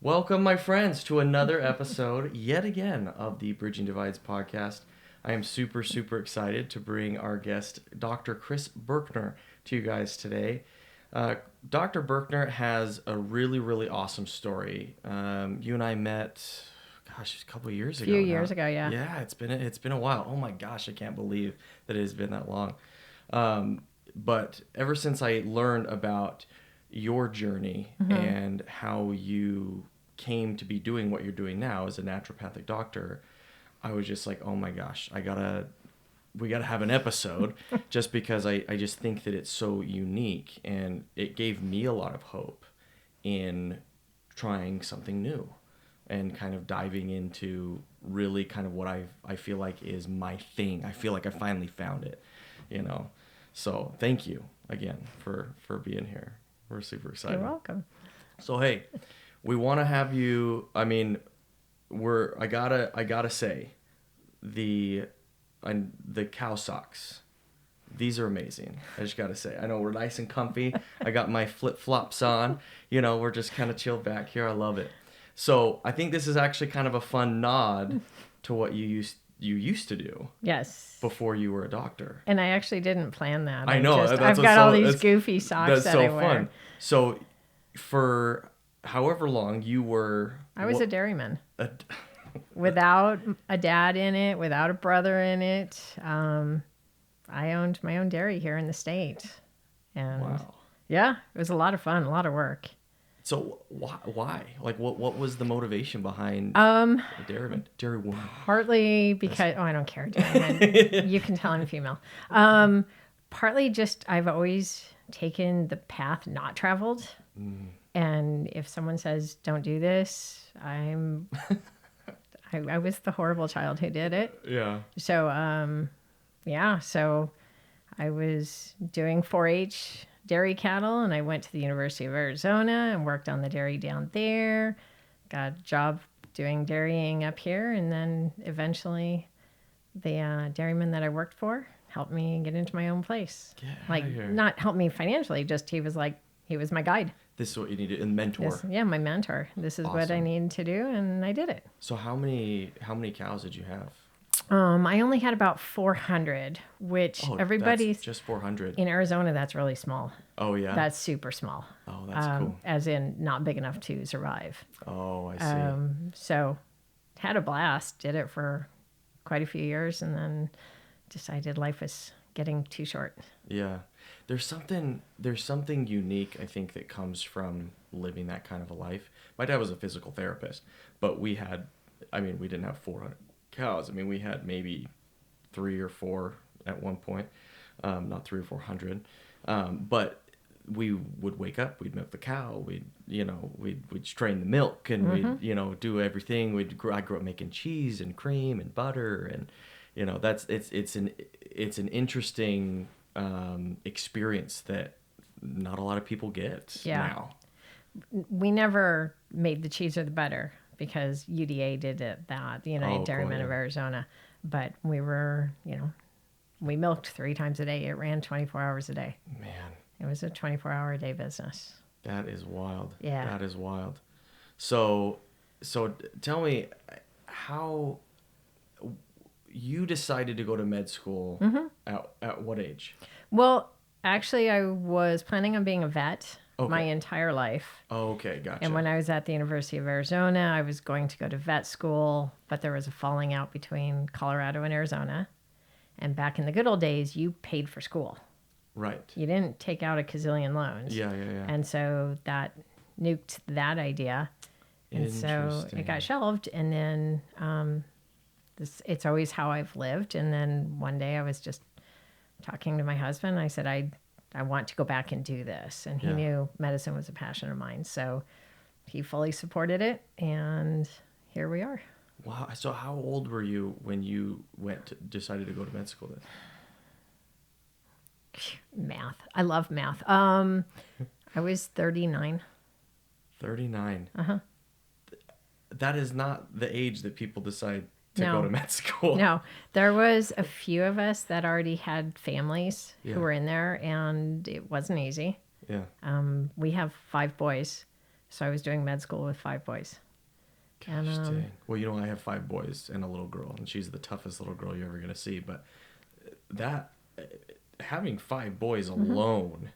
Welcome, my friends, to another episode, yet again, of the Bridging Divides podcast. I am super, super excited to bring our guest, Dr. Kris Berkner, to you guys today. Dr. Berkner has a really, really awesome story. You and I met, a couple of years ago. A few years ago, yeah. Yeah, it's been a while. Oh my gosh, I can't believe that it has been that long. But ever since I learned about your journey and how you came to be doing what you're doing now as a naturopathic doctor, I was just like, oh my gosh, we gotta have an episode just because I just think that it's so unique, and it gave me a lot of hope in trying something new and kind of diving into really kind of what I feel like is my thing. I feel like I finally found it, So thank you again for being here. We're super excited. You're welcome. So hey, we want to have you. I mean, I gotta say, the cow socks, these are amazing. I just gotta say, I know we're nice and comfy. I got my flip flops on. We're just kind of chilled back here. I love it. So I think this is actually kind of a fun nod to what you used to do. Yes. Before you were a doctor. And I actually didn't plan that. I know. I've got all these goofy socks that I wear. Fun. So for however long you were... I was a dairyman. Without a dad in it, without a brother in it. I owned my own dairy here in the state. And wow. Yeah, it was a lot of fun, a lot of work. So why? Like, what was the motivation behind dairy woman? Partly because I don't care. You can tell I'm female. Partly just I've always taken the path not traveled, and if someone says don't do this, I was the horrible child who did it. Yeah. So so I was doing 4-H. Dairy cattle, and I went to the University of Arizona and worked on the dairy down there. Got a job doing dairying up here, and then eventually the dairyman that I worked for helped me get into my own place. Not help me financially, just he was my guide. This is what you needed, and mentor. My mentor. This is awesome. What I needed to do, and I did it. So how many cows did you have? I only had about 400, which everybody's... just 400. In Arizona, that's really small. Oh, yeah? That's super small. Oh, that's cool. As in not big enough to survive. Oh, I see. So had a blast, did it for quite a few years, and then decided life was getting too short. Yeah. There's something unique, I think, that comes from living that kind of a life. My dad was a physical therapist, but we didn't have 400 cows. We had maybe 3 or 4 at one point, not 300 or 400. But we would wake up, we'd milk the cow, we'd strain the milk, and we'd do everything. I grew up making cheese and cream and butter, and it's an interesting experience that not a lot of people get now. We never made the cheese or the butter, because UDA did that, the United Dairymen of Arizona. But we were, we milked 3 times a day. It ran 24 hours a day. Man. It was a 24-hour-a-day business. That is wild. Yeah. That is wild. So tell me how you decided to go to med school at what age? Well, actually, I was planning on being a vet. Okay. My entire life. Oh, okay, gotcha. And when I was at the University of Arizona, I was going to go to vet school, but there was a falling out between Colorado and Arizona. And back in the good old days, you paid for school. Right. You didn't take out a gazillion loans. Yeah. And so that nuked that idea. And so it got shelved. And then it's always how I've lived. And then one day I was just talking to my husband. I said, I want to go back and do this. And he knew medicine was a passion of mine. So he fully supported it. And here we are. Wow. So how old were you when you decided to go to med school then? Math. I love math. I was 39. 39. Uh-huh. That is not the age that people decide to go to med school. No, there was a few of us that already had families who were in there, and it wasn't easy. Yeah. We have 5 boys, So I was doing med school with 5 boys. Gosh, And, dang. Well, you know, I have 5 boys and a little girl, and she's the toughest little girl you're ever going to see. But that, having 5 boys alone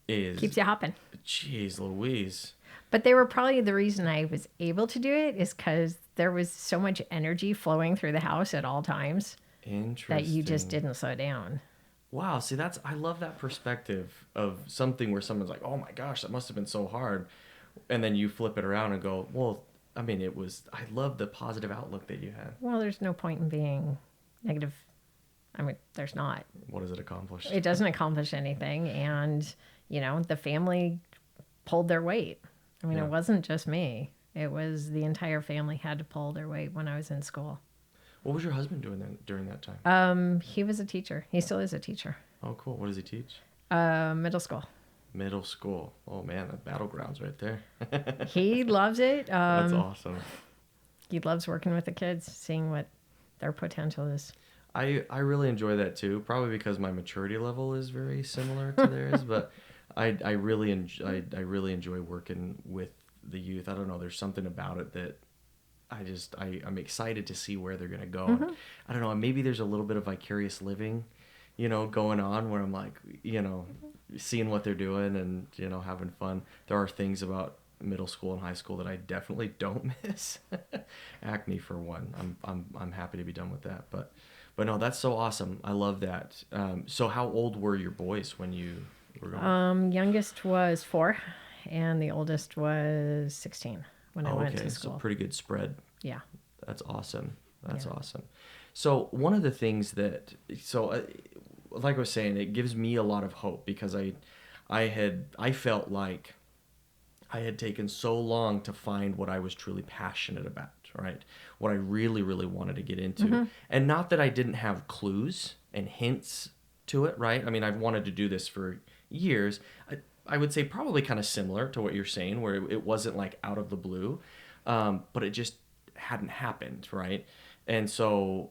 is... keeps you hopping. Jeez Louise. But they were probably the reason I was able to do it is because there was so much energy flowing through the house at all times Interesting. that you just didn't slow down. Wow, see, I love that perspective of something where someone's like, oh my gosh, that must have been so hard. And then you flip it around and go, well, I mean, I love the positive outlook that you had. Well, there's no point in being negative. I mean, there's not. What does it accomplish? It doesn't accomplish anything. And, the family pulled their weight. I mean, Yeah. It wasn't just me. It was the entire family had to pull their weight when I was in school. What was your husband doing then, during that time? He was a teacher. He still is a teacher. Oh, cool. What does he teach? Middle school. Middle school. Oh, man, the battlegrounds right there. He loves it. That's awesome. He loves working with the kids, seeing what their potential is. I really enjoy that too, probably because my maturity level is very similar to theirs, but I really enjoy working with the youth. I don't know, there's something about it that I'm excited to see where they're going to go. Mm-hmm. And I don't know, maybe there's a little bit of vicarious living, going on where I'm like, seeing what they're doing and, having fun. There are things about middle school and high school that I definitely don't miss. Acne for one. I'm happy to be done with that, but no, that's so awesome. I love that. So how old were your boys when you were going? Youngest was 4, and the oldest was 16 when I went to school. So pretty good spread. Yeah. That's awesome. That's Yeah. awesome. So one of the things like I was saying, it gives me a lot of hope because I felt like I had taken so long to find what I was truly passionate about, right? What I really, really wanted to get into. Mm-hmm. And not that I didn't have clues and hints to it, right? I mean, I've wanted to do this for years. I would say probably kind of similar to what you're saying, where it wasn't like out of the blue, but it just hadn't happened, right? And so,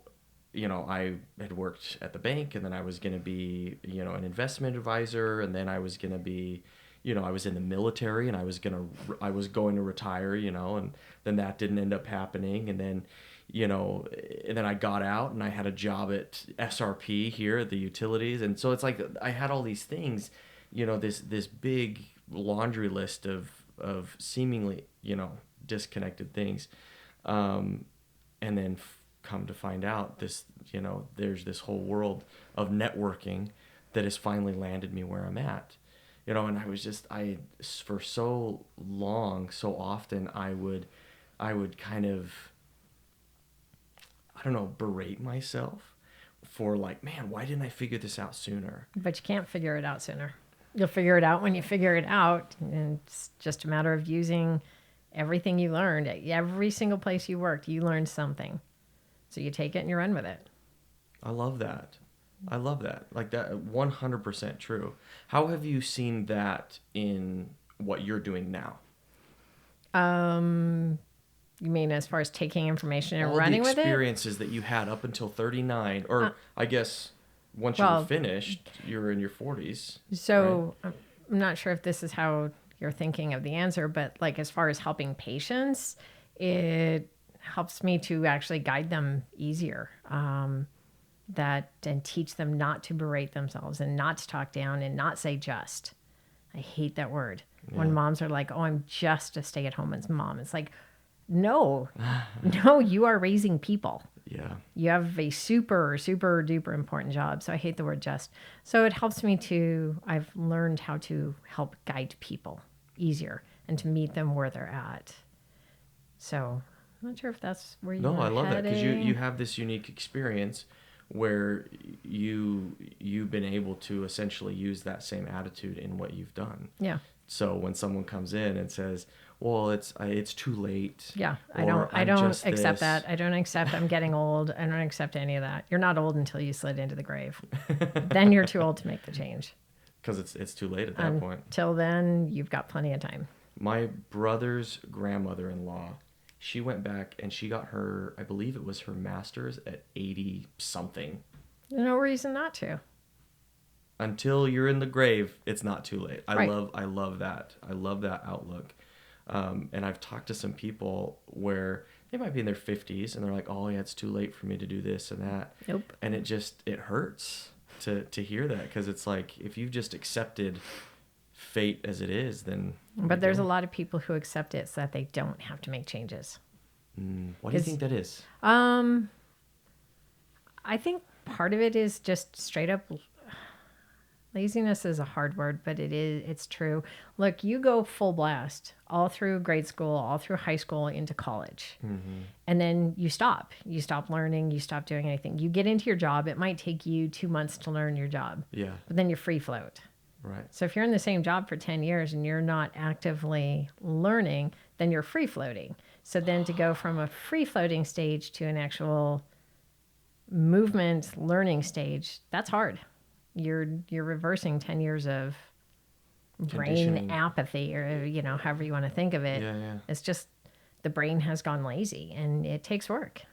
I had worked at the bank, and then I was going to be, an investment advisor, and then I was going to be, I was in the military, and I was going to retire, and then that didn't end up happening, and then, and then I got out, and I had a job at SRP here at the utilities, and so it's like I had all these things, this big laundry list of seemingly, disconnected things, and then come to find out this, there's this whole world of networking that has finally landed me where I'm at. And for so long, so often I would kind of, I don't know, berate myself for like, man, why didn't I figure this out sooner? But you can't figure it out sooner. You'll figure it out when you figure it out. And it's just a matter of using everything you learned. At every single place you worked, you learned something. So you take it and you run with it. I love that. Like that, 100% true. How have you seen that in what you're doing now? You mean as far as taking information and All running the with it? experiences that you had up until 39, or I guess once you were finished, you were in your 40s. So right? I'm not sure if this is how you're thinking of the answer, but like as far as helping patients, it helps me to actually guide them easier. And teach them not to berate themselves and not to talk down and not say just. I hate that word. Yeah. When moms are like, oh, I'm just a stay-at-home mom. It's like, no, you are raising people. Yeah. You have a super, super duper important job. So I hate the word just. So it helps me I've learned how to help guide people easier and to meet them where they're at. So I'm not sure if that's where you're I love heading. that because you have this unique experience where you've been able to essentially use that same attitude in what you've done. Yeah. So when someone comes in and says, well, it's too late. Yeah. I don't accept that. I don't accept I'm getting old. I don't accept any of that. You're not old until you slid into the grave. Then you're too old to make the change. Because it's too late at that point. Till then, you've got plenty of time. My brother's grandmother-in-law, she went back and she got her, I believe it was her master's at 80 something. No reason not to. Until you're in the grave, it's not too late. I Right. love that. I love that outlook. And I've talked to some people where they might be in their 50s and they're like, oh yeah, it's too late for me to do this and that. Nope. And it hurts to hear that, because it's like, if you've just accepted fate as it is, then. But there's a lot of people who accept it so that they don't have to make changes. What do you think that is? I think part of it is just straight up laziness is a hard word, but it's true. Look, you go full blast all through grade school, all through high school, into college. And then you stop. You stop learning. You stop doing anything. You get into your job. It might take you 2 months to learn your job. Yeah. But then you're free float. Right. So if you're in the same job for 10 years and you're not actively learning, then you're free floating. So then to go from a free floating stage to an actual movement learning stage, that's hard. You're reversing 10 years of brain apathy, or however you want to think of it. Yeah. It's just the brain has gone lazy, and it takes work.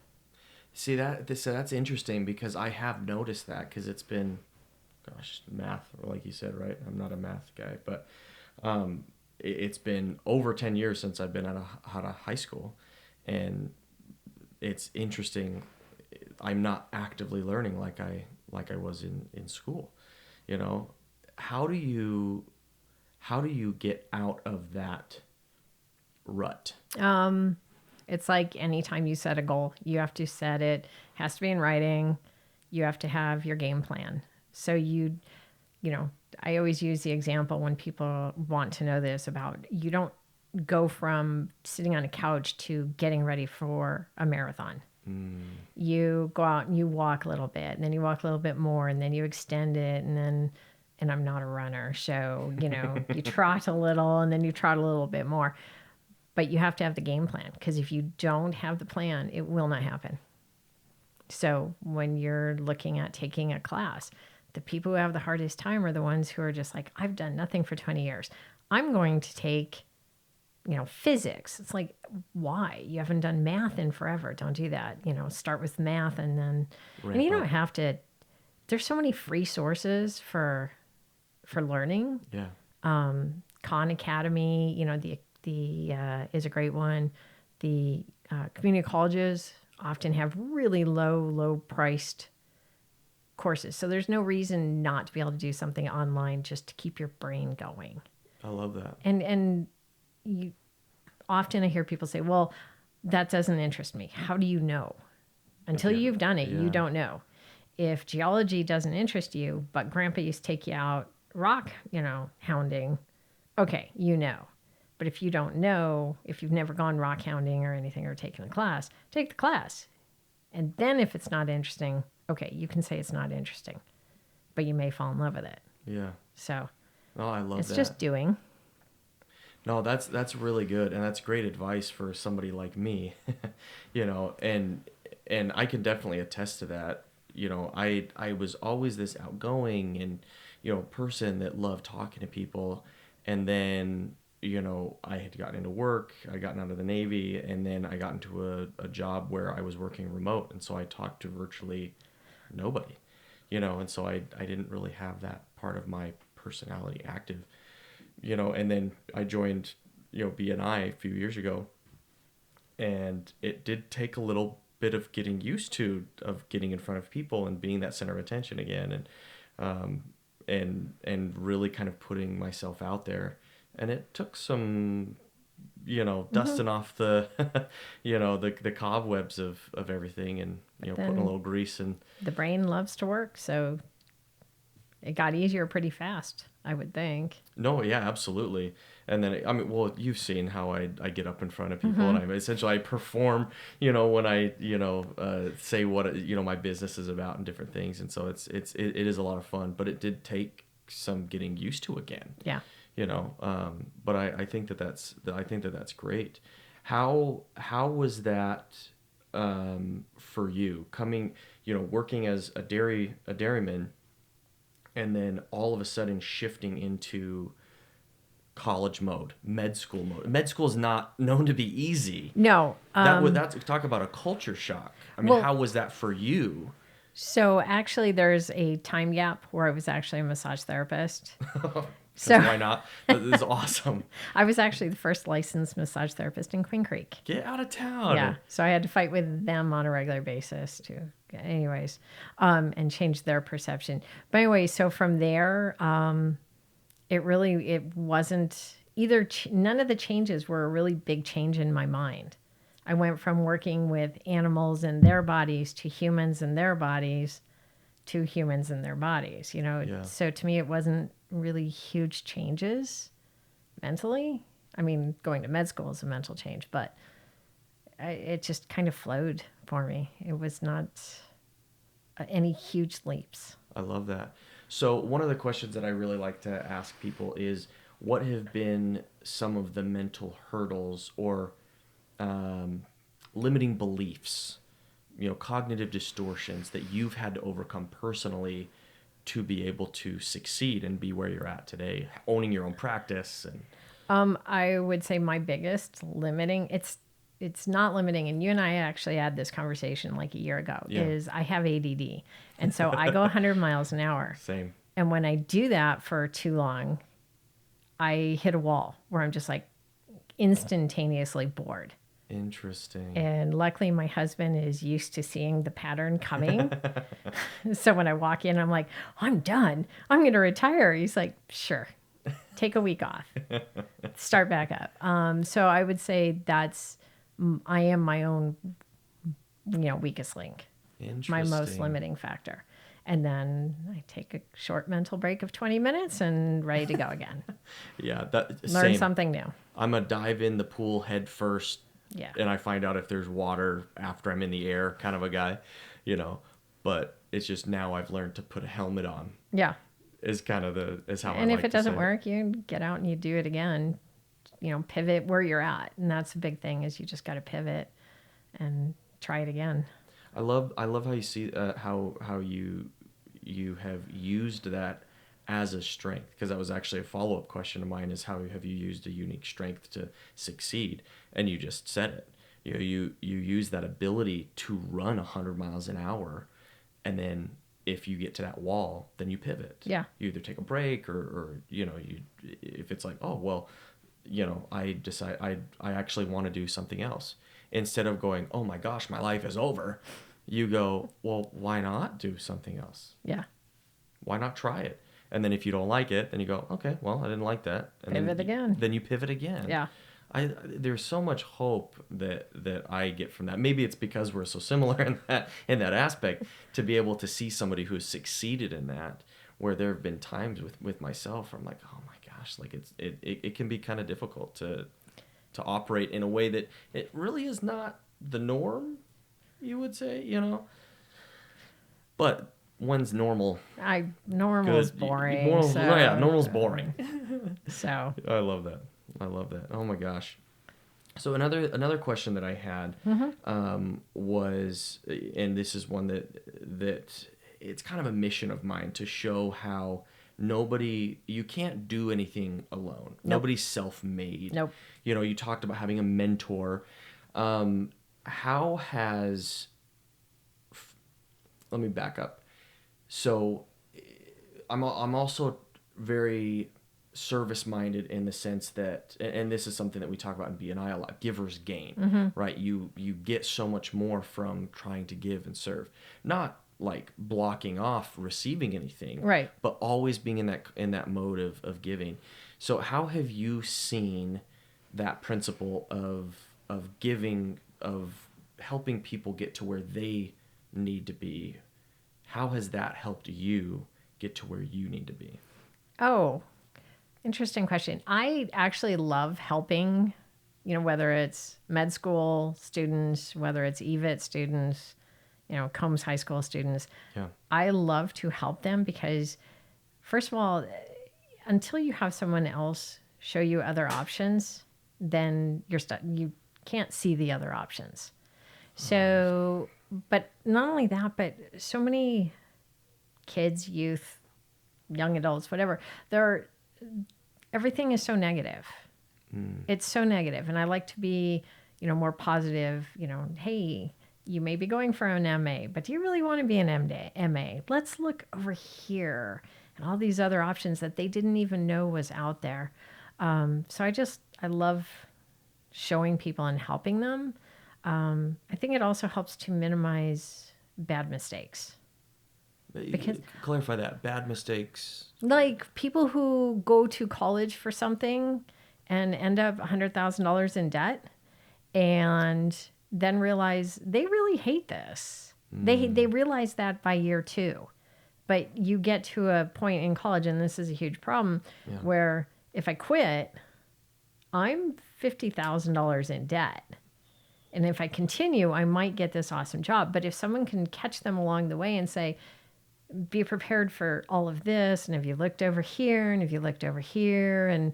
See, that's interesting, because I have noticed that, because it's been, gosh, math, like you said, right? I'm not a math guy, but it's been over 10 years since I've been out of high school, and it's interesting. I'm not actively learning like I was in school. How do you get out of that rut? It's like anytime you set a goal, you have to set it, has to be in writing. You have to have your game plan. So I always use the example when people want to know this about, you don't go from sitting on a couch to getting ready for a marathon. You go out and you walk a little bit, and then you walk a little bit more, and then you extend it, and I'm not a runner, so you trot a little, and then you trot a little bit more. But you have to have the game plan, because if you don't have the plan, it will not happen. So when you're looking at taking a class, the people who have the hardest time are the ones who are just like, I've done nothing for 20 years. I'm going to take physics. It's like, why? You haven't done math in forever. Don't do that. Start with math, and then, and you don't have to. There's so many free sources for learning. Yeah. Khan Academy, the is a great one. The community colleges often have really low priced courses. So there's no reason not to be able to do something online just to keep your brain going. I love that. And you often I hear people say, well, that doesn't interest me. How do you know? Until you've done it, you don't know. If geology doesn't interest you, but grandpa used to take you out rock, hounding, okay, But if you don't know, if you've never gone rock hounding or anything, or taken a class, take the class. And then if it's not interesting, okay, you can say it's not interesting, but you may fall in love with it. Yeah. So I love that. It's just doing. No, that's really good, and that's great advice for somebody like me, and I can definitely attest to that. I was always this outgoing and person that loved talking to people, and then I had gotten into work, I gotten out of the Navy, and then I got into a job where I was working remote, and so I talked to virtually nobody, and so I didn't really have that part of my personality active. And then I joined, BNI a few years ago, and it did take a little bit of getting used to, of getting in front of people and being that center of attention again, and really kind of putting myself out there. And it took some, dusting off the, the cobwebs of everything, and, putting a little grease in. The brain loves to work, so it got easier pretty fast, I would think. No, yeah, absolutely. And then, you've seen how I get up in front of people, and I perform, when I, say what, my business is about and different things. And so it is a lot of fun, but it did take some getting used to again. Yeah. But I think that's great. How was that for you, coming, working as a dairyman, and then all of a sudden shifting into college mode, med school mode? Med school is not known to be easy. No. That's talk about a culture shock. How was that for you? So actually, there's a time gap where I was actually a massage therapist. So why not? That is awesome. I was actually the first licensed massage therapist in Queen Creek. Get out of town. Yeah. So I had to fight with them on a regular basis too. Anyways, and change their perception. But anyway, so from there, it wasn't either. None of the changes were a really big change in my mind. I went from working with animals and their bodies to humans and their bodies to humans and their bodies. Yeah. So to me, it wasn't really huge changes mentally. I mean, going to med school is a mental change, but it just kind of flowed for me. It was not any huge leaps. I love that. So one of the questions that I really like to ask people is, what have been some of the mental hurdles or limiting beliefs, cognitive distortions that you've had to overcome personally to be able to succeed and be where you're at today, owning your own practice? And I would say my biggest limiting, it's not limiting, and you and I actually had this conversation like a year ago, is I have ADD. And so I go 100 miles an hour. Same. And when I do that for too long, I hit a wall where I'm just like instantaneously bored. Interesting. And luckily my husband is used to seeing the pattern coming. So when I walk in, I'm like, I'm done. I'm going to retire. He's like, sure. Take a week off. Start back up. So I would say I am my own, weakest link. My most limiting factor. And then I take a short mental break of 20 minutes and ready to go again. Yeah. Learn something new. I'm a dive in the pool head first. Yeah. And I find out if there's water after I'm in the air kind of a guy, but it's just now I've learned to put a helmet on. Yeah. Is kind of how I like And if to it doesn't say work, you get out and you do it again. Pivot where you're at. And that's the big thing, is you just got to pivot and try it again. I love how you see how you have used that as a strength, because that was actually a follow-up question of mine, is how have you used a unique strength to succeed? And you just said it. You use that ability to run 100 miles an hour, and then if you get to that wall, then you pivot. Yeah. You either take a break or if it's like, oh well, I decide I actually want to do something else, instead of going, oh my gosh, my life is over. You go, well, why not do something else? Yeah. Why not try it? And then if you don't like it, then you go, okay, well, I didn't like that. And Pivot again. Then you pivot again. Yeah. There's so much hope that I get from that. Maybe it's because we're so similar in that aspect, to be able to see somebody who has succeeded in that, where there have been times with myself where I'm like, oh my gosh, like it can be kind of difficult to operate in a way that it really is not the norm, you would say, but when's normal? Normal's boring. Normal's boring. So I love that. Oh my gosh. So another question that I had was, and this is one that it's kind of a mission of mine, to show how you can't do anything alone. Nope. Nobody's self-made. Nope. You talked about having a mentor. Let me back up. So I'm also very service-minded in the sense that, and this is something that we talk about in BNI a lot, givers gain, right? You get so much more from trying to give and serve. Not like blocking off receiving anything, right, but always being in that mode of giving. So how have you seen that principle of giving, of helping people get to where they need to be? How has that helped you get to where you need to be? Oh, interesting question. I actually love helping, whether it's med school students, whether it's EVIT students, Combs High School students. Yeah. I love to help them because, first of all, until you have someone else show you other options, then you're stuck. You can't see the other options. So, but not only that, but so many kids, youth, young adults, whatever, everything is so negative. It's so negative. And I like to be, more positive, hey, you may be going for an MA, but do you really want to be an MA? Let's look over here and all these other options that they didn't even know was out there. So I love showing people and helping them. I think it also helps to minimize bad mistakes. Because clarify that. Bad mistakes. Like people who go to college for something and end up $100,000 in debt and then realize they really hate this. They realize that by year 2. But you get to a point in college, and this is a huge problem, where if I quit, I'm $50,000 in debt. And if I continue, I might get this awesome job. But if someone can catch them along the way and say, be prepared for all of this, and if you looked over here, and if you looked over here, and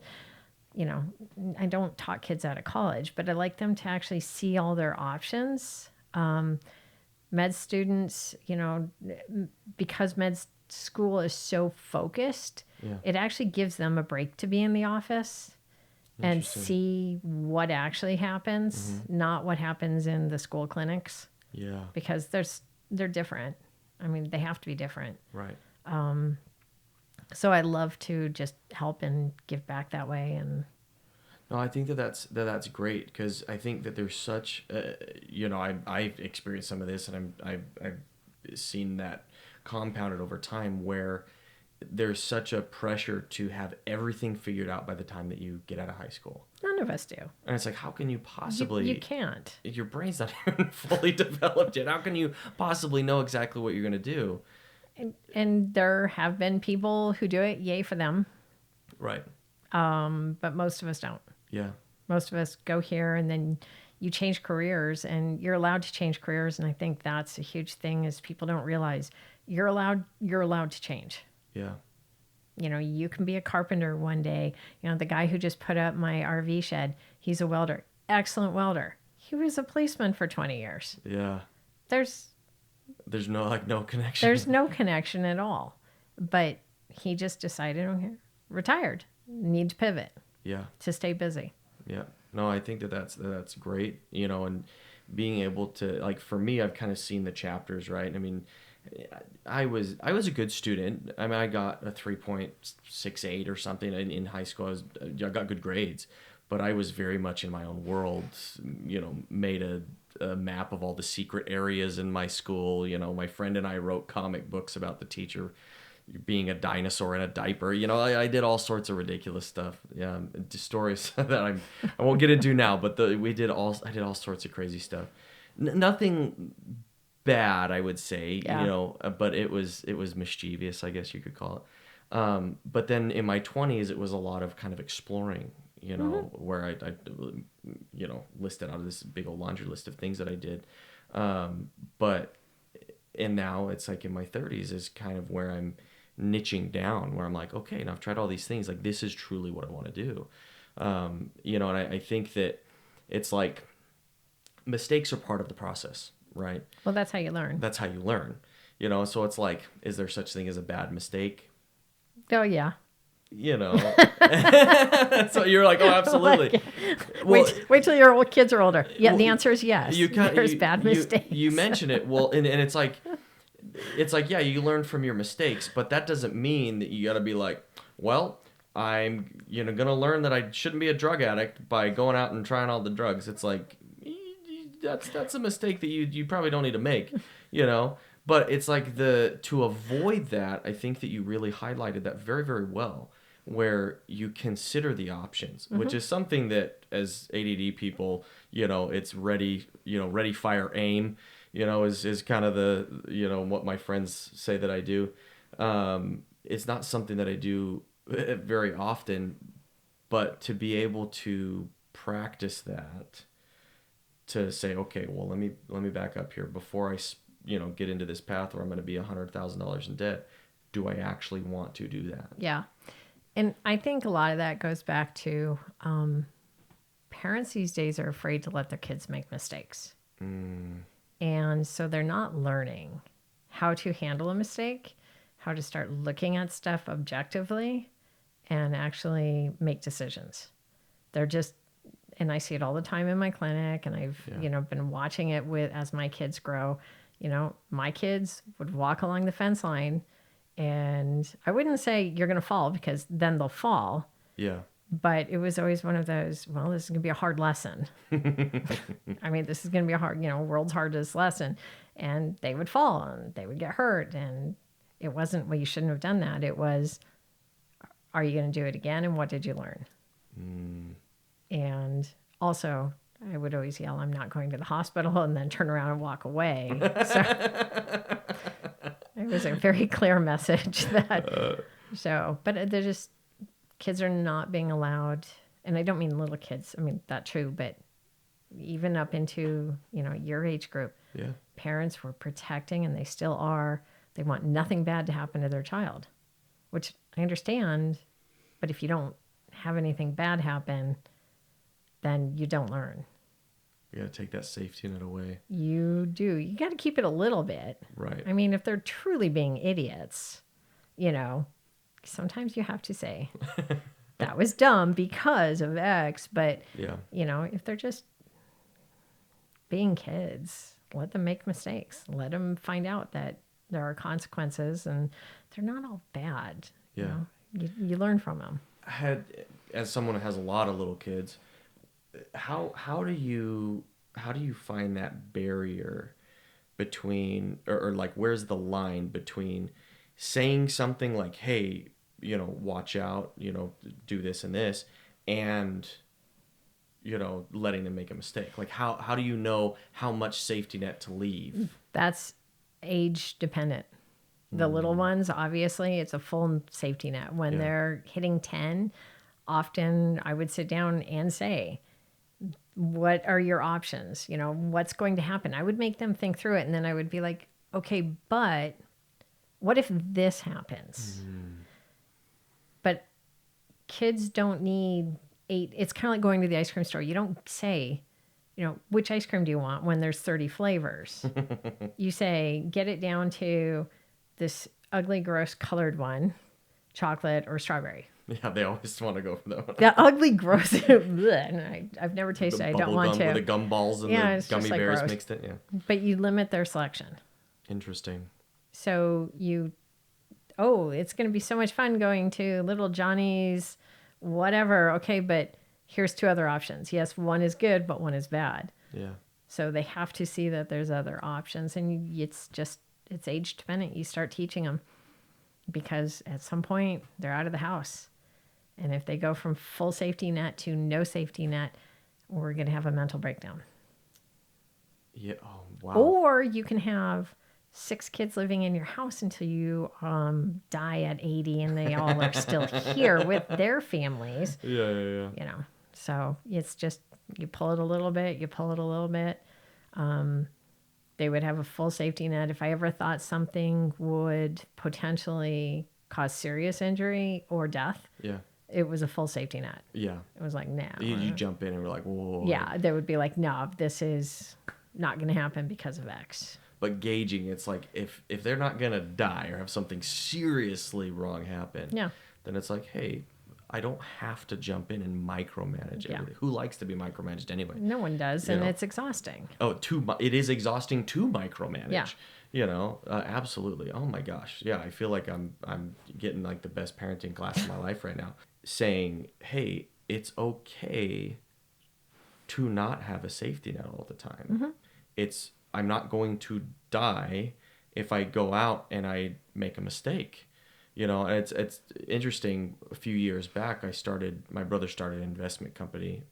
I don't talk kids out of college, but I like them to actually see all their options. Med students, because med school is so focused, it actually gives them a break to be in the office and see what actually happens, not what happens in the school clinics. Yeah. Because they're different. I mean, they have to be different. Right. So I love to just help and give back that way. And no, I think that's great, because I think that there's such, I've experienced some of this, and I've seen that compounded over time, where there's such a pressure to have everything figured out by the time that you get out of high school. None of us do. And it's like, how can you possibly... You can't. Your brain's not even fully developed yet. How can you possibly know exactly what you're going to do? And there have been people who do it. Yay for them. Right. But most of us don't. Yeah. Most of us go here, and then you change careers, and you're allowed to change careers. And I think that's a huge thing, is people don't realize you're allowed to change. Yeah. You can be a carpenter one day. The guy who just put up my RV shed, he's a welder. Excellent welder. He was a policeman for 20 years. Yeah. There's no connection. There's no connection at all. But he just decided, okay, retired. Need to pivot. Yeah. To stay busy. Yeah. No, I think that's great, and being able to, like, for me, I've kind of seen the chapters, right? I mean, I was a good student. I mean, I got a 3.68 or something in high school. I got good grades, but I was very much in my own world. Made a map of all the secret areas in my school. My friend and I wrote comic books about the teacher being a dinosaur in a diaper. I did all sorts of ridiculous stuff. Yeah, stories that I won't get into now. But I did all sorts of crazy stuff. Nothing bad, I would say, but it was mischievous, I guess you could call it. But then in my 20s, it was a lot of kind of exploring, where I listed out of this big old laundry list of things that I did. And now it's like in my 30s is kind of where I'm niching down, where I'm like, okay, now I've tried all these things. Like, this is truly what I want to do. And I think that it's like mistakes are part of the process. Right. Well, that's how you learn. That's how you learn. So it's like, is there such thing as a bad mistake? Oh, yeah. So you're like, oh, absolutely. Well, wait till your kids are older. Yeah, well, the answer is yes. There's bad mistakes. You mention it. Well, and it's like, yeah, you learn from your mistakes, but that doesn't mean that you got to be like, well, I'm going to learn that I shouldn't be a drug addict by going out and trying all the drugs. It's like, that's a mistake that you probably don't need to make, but it's like to avoid that, I think that you really highlighted that very, very well, where you consider the options, which is something that as ADD people, it's ready, fire, aim, is kind of the, what my friends say that I do. It's not something that I do very often, but to be able to practice that, to say, okay, well, let me back up here before I, get into this path where I'm going to be $100,000 in debt. Do I actually want to do that? Yeah. And I think a lot of that goes back to parents these days are afraid to let their kids make mistakes. And so they're not learning how to handle a mistake, how to start looking at stuff objectively and actually make decisions. They're just, and I see it all the time in my clinic, and I've, been watching it as my kids grow. My kids would walk along the fence line And I wouldn't say you're going to fall because then they'll fall. Yeah. But it was always one of those, well, this is going to be a hard lesson. I mean, this is going to be a hard, world's hardest lesson. And they would fall and they would get hurt. And it wasn't, well, you shouldn't have done that. It was, are you going to do it again? And what did you learn? And also, I would always yell, I'm not going to the hospital, and then turn around and walk away. So it was a very clear message that, but they're just, kids are not being allowed, and I don't mean little kids, I mean, that's true, but even up into, your age group, parents were protecting, and they still are. They want nothing bad to happen to their child, which I understand, but if you don't have anything bad happen, then you don't learn. You got to take that safety net away. You do. You got to keep it a little bit. Right. I mean, if they're truly being idiots, sometimes you have to say, that was dumb because of X. But, if they're just being kids, let them make mistakes. Let them find out that there are consequences, and they're not all bad. Yeah. You learn from them. As someone who has a lot of little kids, how do you find that barrier between, or like, where's the line between saying something like, hey, watch out, do this and this, and letting them make a mistake? Like, how do you know how much safety net to leave? That's age dependent. The little ones, obviously, it's a full safety net. When they're hitting 10, often I would sit down and say, what are your options? What's going to happen? I would make them think through it, and then I would be like, okay, but what if this happens? But kids don't need 8. It's kind of like going to the ice cream store. You don't say, which ice cream do you want when there's 30 flavors? You say, get it down to this ugly, gross colored one, chocolate or strawberry. Yeah, they always want to go for that one. That ugly, gross. I've never tasted it. I don't want to. With the gum balls and the gummy bears gross. Mixed in. Yeah. But you limit their selection. Interesting. So it's going to be so much fun going to Little Johnny's, whatever. Okay, but here's 2 other options. Yes, one is good, but one is bad. Yeah. So they have to see that there's other options, and it's age dependent. You start teaching them, because at some point they're out of the house. And if they go from full safety net to no safety net, we're going to have a mental breakdown. Yeah. Oh, wow. Or you can have 6 kids living in your house until you die at 80, and they all are still here with their families. Yeah. So it's just, you pull it a little bit, They would have a full safety net. If I ever thought something would potentially cause serious injury or death, it was a full safety net. Yeah. It was like, no. You jump in and we're like, whoa. Yeah, they would be like, no, this is not going to happen because of X. But gauging, it's like, if they're not going to die or have something seriously wrong happen, then it's like, hey, I don't have to jump in and micromanage everything. Who likes to be micromanaged anyway? No one does, and it's exhausting. Oh, it is exhausting to micromanage. Yeah. Absolutely. Oh my gosh. Yeah, I feel like I'm getting like the best parenting class in my life right now. Saying, hey, it's okay to not have a safety net all the time. I'm not going to die if I go out and I make a mistake. It's interesting. A few years back, my brother started an investment company,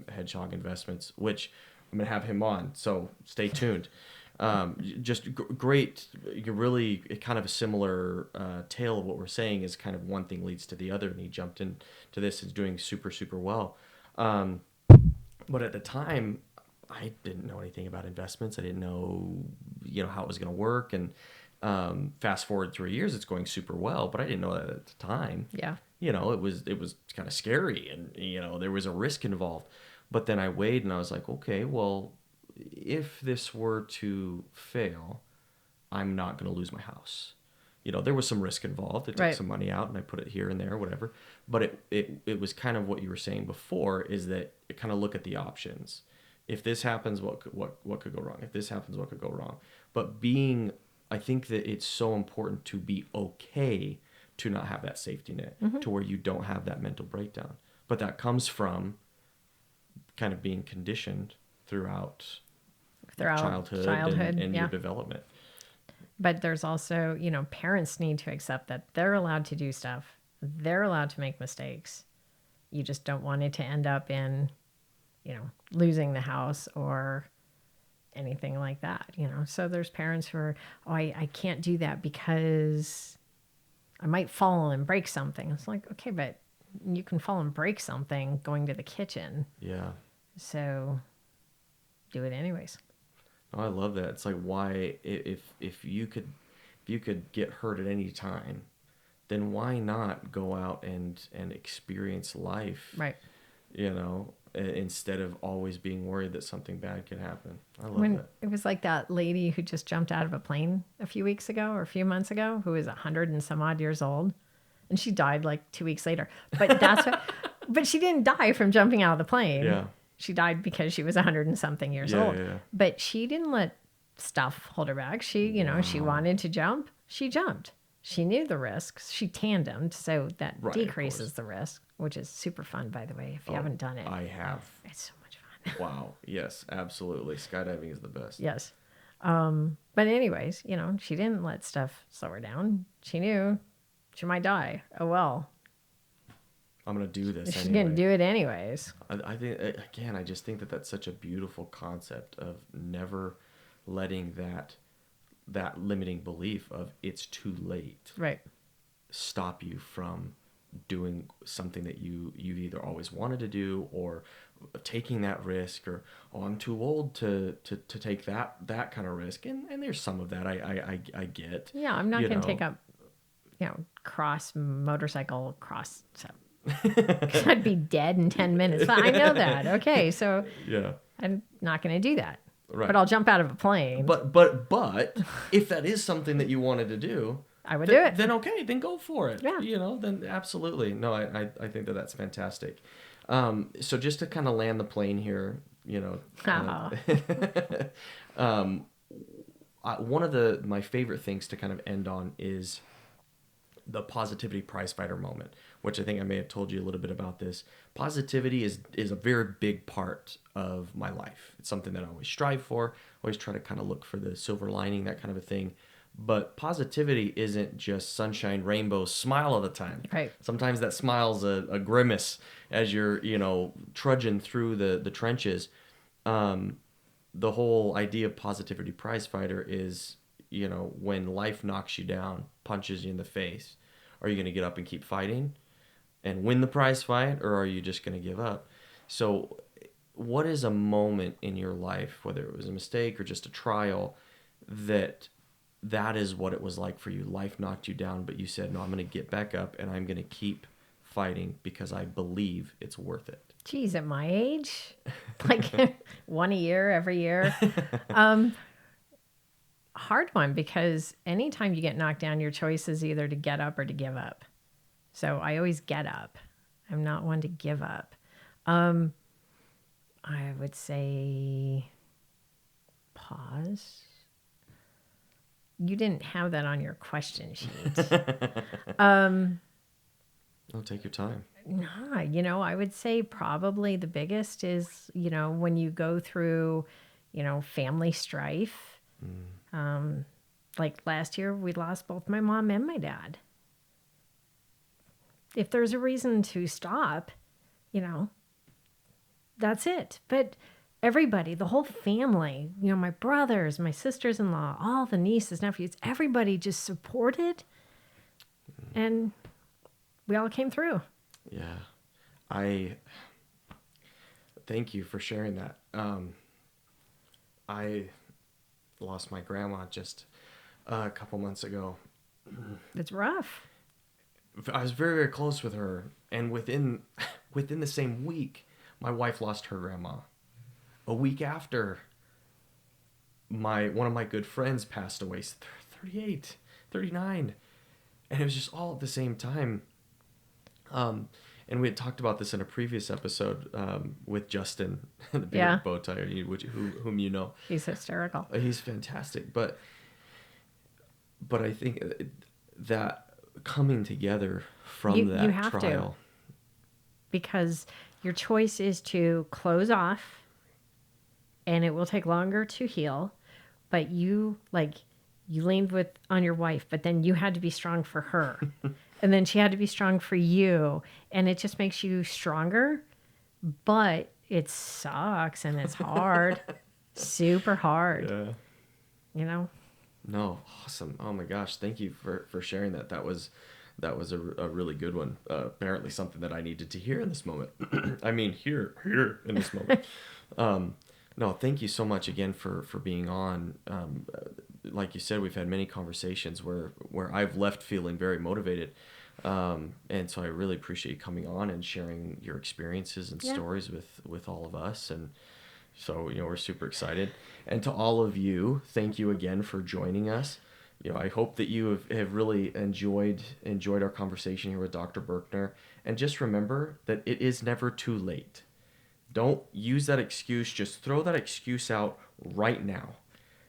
Hedgehog Investments, which I'm going to have him on. So stay tuned. Just great. Really kind of a similar tale of what we're saying is kind of one thing leads to the other. And he jumped into this and is doing super, super well. But at the time, I didn't know anything about investments. I didn't know, how it was going to work. And fast forward 3 years, it's going super well, but I didn't know that at the time. Yeah. It was kind of scary, and there was a risk involved. But then I weighed and I was like, okay, well, if this were to fail, I'm not going to lose my house. There was some risk involved. It took some money out and I put it here and there, whatever. But it was kind of what you were saying before, is that it kind of look at the options. If this happens, what could go wrong? If this happens, what could go wrong? But being I think that it's so important to be okay to not have that safety net, to where you don't have that mental breakdown. But that comes from kind of being conditioned throughout childhood and yeah. your development. But there's also, parents need to accept that they're allowed to do stuff. They're allowed to make mistakes. You just don't want it to end up in, losing the house or anything like that, So there's parents who are, I can't do that because I might fall and break something. It's like, okay, but you can fall and break something going to the kitchen. Yeah. So do it anyways. Oh, I love that. It's like, why, if you could get hurt at any time, then why not go out and experience life? Right. Instead of always being worried that something bad could happen. I love that. It was like that lady who just jumped out of a plane a few weeks ago or a few months ago, who was 100 and some odd years old, and she died like 2 weeks later. But but she didn't die from jumping out of the plane. Yeah. She died because she was 100 and something years old. Yeah. But she didn't let stuff hold her back. She, she wanted to jump. She jumped. She knew the risks. She tandemed, so that decreases the risk, which is super fun, by the way, if you haven't done it. I have. It's so much fun. Wow. Yes, absolutely. Skydiving is the best. Yes. But anyways, she didn't let stuff slow her down. She knew she might die. Oh, well. I'm going to do this She's anyway. going to do it anyways. I think, again, I just think that that's such a beautiful concept of never letting that limiting belief of it's too late stop you from doing something that you've either always wanted to do, or taking that risk, or I'm too old to take that kind of risk. And there's some of that I get. Yeah, I'm not going to take up motorcycle cross stuff. Because I'd be dead in 10 minutes. But I know that. Okay, so yeah, I'm not going to do that. Right. But I'll jump out of a plane. But if that is something that you wanted to do, I would do it. Then okay, then go for it. Yeah. Then absolutely. No, I think that's fantastic. So just to kind of land the plane here, one of my favorite things to kind of end on is the positivity prize fighter moment, which I think I may have told you a little bit about this. Positivity is a very big part of my life. It's something that I always strive for, always try to kind of look for the silver lining, that kind of a thing. But positivity isn't just sunshine, rainbow, smile all the time. Right. Sometimes that smile's a grimace as you're, trudging through the trenches. The whole idea of positivity prize fighter is, when life knocks you down, punches you in the face, are you going to get up and keep fighting and win the prize fight, or are you just going to give up? So what is a moment in your life, whether it was a mistake or just a trial, that is what it was like for you? Life knocked you down, but you said, no, I'm going to get back up and I'm going to keep fighting because I believe it's worth it. Geez, at my age, like one a year, every year. Hard one, because anytime you get knocked down, your choice is either to get up or to give up. So I always get up. I'm not one to give up. I would say pause. You didn't have that on your question sheet. I'll take your time. Nah, I would say probably the biggest is, when you go through, family strife. Like last year, we lost both my mom and my dad. If there's a reason to stop, that's it. But everybody, the whole family, my brothers, my sisters-in-law, all the nieces, nephews, everybody just supported. And we all came through. Yeah. I thank you for sharing that. I lost my grandma just a couple months ago. It's rough. I was very, very close with her, and within the same week, my wife lost her grandma. A week after, one of my good friends passed away, 38, 39, and it was just all at the same time. And we had talked about this in a previous episode with Justin, the beard with bow tie, whom you know. He's hysterical. He's fantastic. But but I think that coming together from You that have trial. to, because your choice is to close off and it will take longer to heal, but you leaned with on your wife, but then you had to be strong for her. And then she had to be strong for you, and it just makes you stronger, but it sucks and it's hard. Super hard, Yeah. you know? No, awesome. Oh my gosh, thank you for sharing that. That was a really good one. Apparently something that I needed to hear in this moment. I mean, here in this moment. No, thank you so much again for being on. Like you said, we've had many conversations where I've left feeling very motivated. And so I really appreciate you coming on and sharing your experiences and Yeah. stories with all of us. And so, we're super excited. And to all of you, thank you again for joining us. I hope that you have really enjoyed our conversation here with Dr. Berkner. And just remember that it is never too late. Don't use that excuse. Just throw that excuse out right now.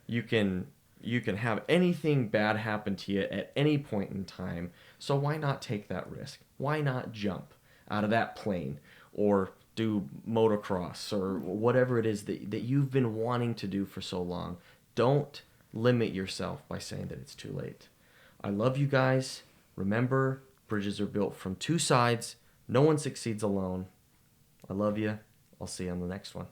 You can have anything bad happen to you at any point in time. So why not take that risk? Why not jump out of that plane or do motocross or whatever it is that you've been wanting to do for so long? Don't limit yourself by saying that it's too late. I love you guys. Remember, bridges are built from two sides. No one succeeds alone. I love you. I'll see you on the next one.